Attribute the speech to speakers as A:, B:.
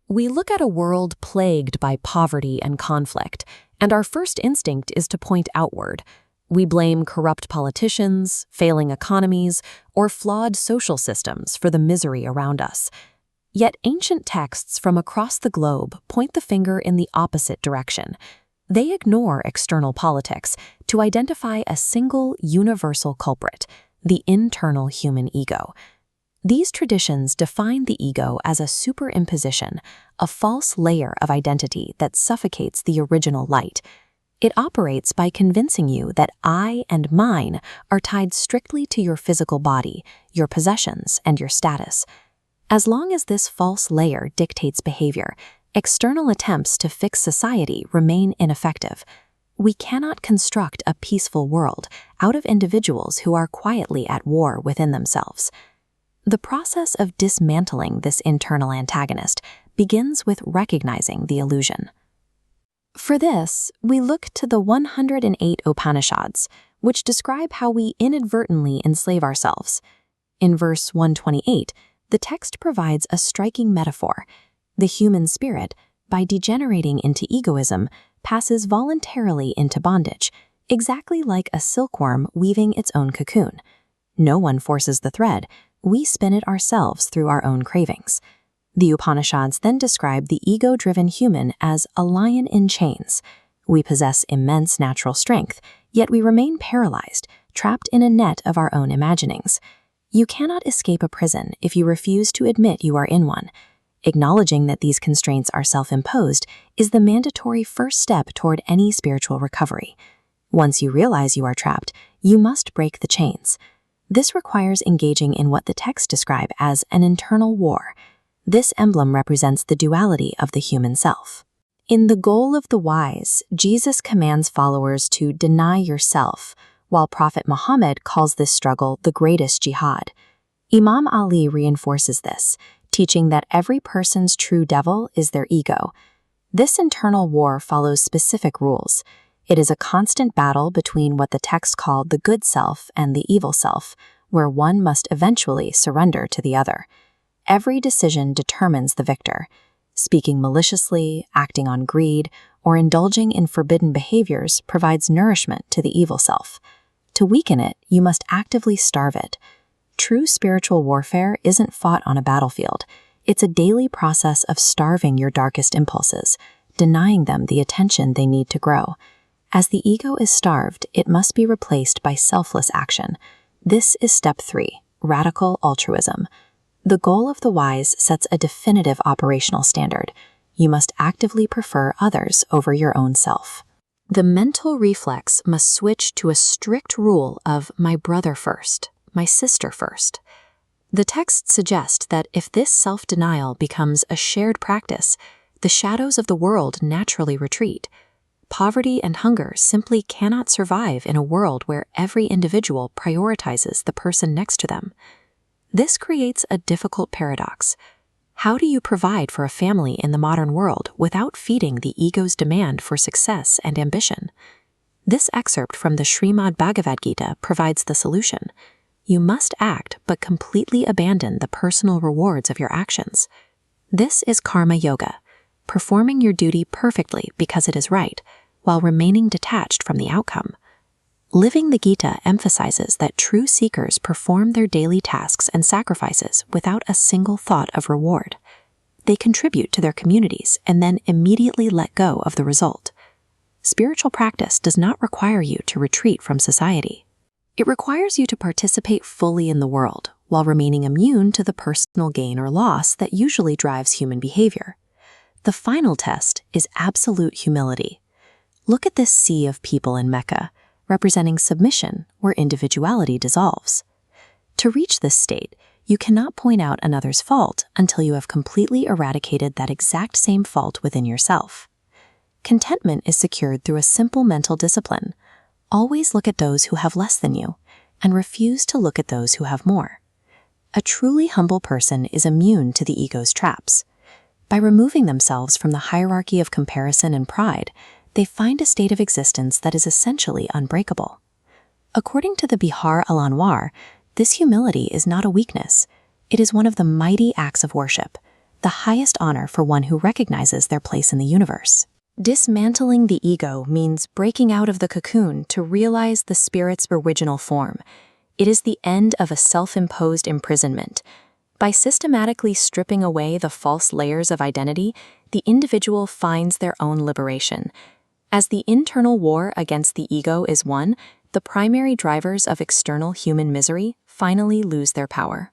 A: We look at a world plagued by poverty and conflict, and our first instinct is to point outward. We blame corrupt politicians, failing economies, or flawed social systems for the misery around us. Yet ancient texts from across the globe point the finger in the opposite direction. They ignore external politics to identify a single universal culprit, the internal human ego. These traditions define the ego as a superimposition, a false layer of identity that suffocates the original light. It operates by convincing you that I and mine are tied strictly to your physical body, your possessions, and your status. As long as this false layer dictates behavior, external attempts to fix society remain ineffective. We cannot construct a peaceful world out of individuals who are quietly at war within themselves. The process of dismantling this internal antagonist begins with recognizing the illusion. For this, we look to the 108 Upanishads, which describe how we inadvertently enslave ourselves. In verse 128, the text provides a striking metaphor. The human spirit, by degenerating into egoism, passes voluntarily into bondage, exactly like a silkworm weaving its own cocoon. No one forces the thread. We spin it ourselves through our own cravings. The Upanishads then describe the ego-driven human as a lion in chains. We possess immense natural strength, yet we remain paralyzed, trapped in a net of our own imaginings. You cannot escape a prison if you refuse to admit you are in one. Acknowledging that these constraints are self-imposed is the mandatory first step toward any spiritual recovery. Once you realize you are trapped, you must break the chains. This requires engaging in what the texts describe as an internal war. This emblem represents the duality of the human self. In The Goal of the Wise, Jesus commands followers to deny yourself, while Prophet Muhammad calls this struggle the greatest jihad. Imam Ali reinforces this, teaching that every person's true devil is their ego. This internal war follows specific rules. It is a constant battle between what the text called the good self and the evil self, where one must eventually surrender to the other. Every decision determines the victor. Speaking maliciously, acting on greed, or indulging in forbidden behaviors provides nourishment to the evil self. To weaken it, you must actively starve it. True spiritual warfare isn't fought on a battlefield. It's a daily process of starving your darkest impulses, denying them the attention they need to grow. As the ego is starved, it must be replaced by selfless action. This is step 3, radical altruism. The Goal of the Wise sets a definitive operational standard. You must actively prefer others over your own self. The mental reflex must switch to a strict rule of my brother first, my sister first. The texts suggest that if this self-denial becomes a shared practice, the shadows of the world naturally retreat. Poverty and hunger simply cannot survive in a world where every individual prioritizes the person next to them. This creates a difficult paradox. How do you provide for a family in the modern world without feeding the ego's demand for success and ambition? This excerpt from the Srimad Bhagavad Gita provides the solution. You must act but completely abandon the personal rewards of your actions. This is karma yoga, performing your duty perfectly because it is right, while remaining detached from the outcome. Living the Gita emphasizes that true seekers perform their daily tasks and sacrifices without a single thought of reward. They contribute to their communities and then immediately let go of the result. Spiritual practice does not require you to retreat from society. It requires you to participate fully in the world, while remaining immune to the personal gain or loss that usually drives human behavior. The final test is absolute humility. Look at this sea of people in Mecca, representing submission where individuality dissolves. To reach this state, you cannot point out another's fault until you have completely eradicated that exact same fault within yourself. Contentment is secured through a simple mental discipline. Always look at those who have less than you, and refuse to look at those who have more. A truly humble person is immune to the ego's traps. By removing themselves from the hierarchy of comparison and pride, they find a state of existence that is essentially unbreakable. According to the Bihar al-Anwar, this humility is not a weakness. It is one of the mighty acts of worship. the highest honor for one who recognizes their place in the universe. Dismantling the ego means breaking out of the cocoon to realize the spirit's original form. It is the end of a self-imposed imprisonment. By systematically stripping away the false layers of identity, the individual finds their own liberation. As the internal war against the ego is won, the primary drivers of external human misery finally lose their power.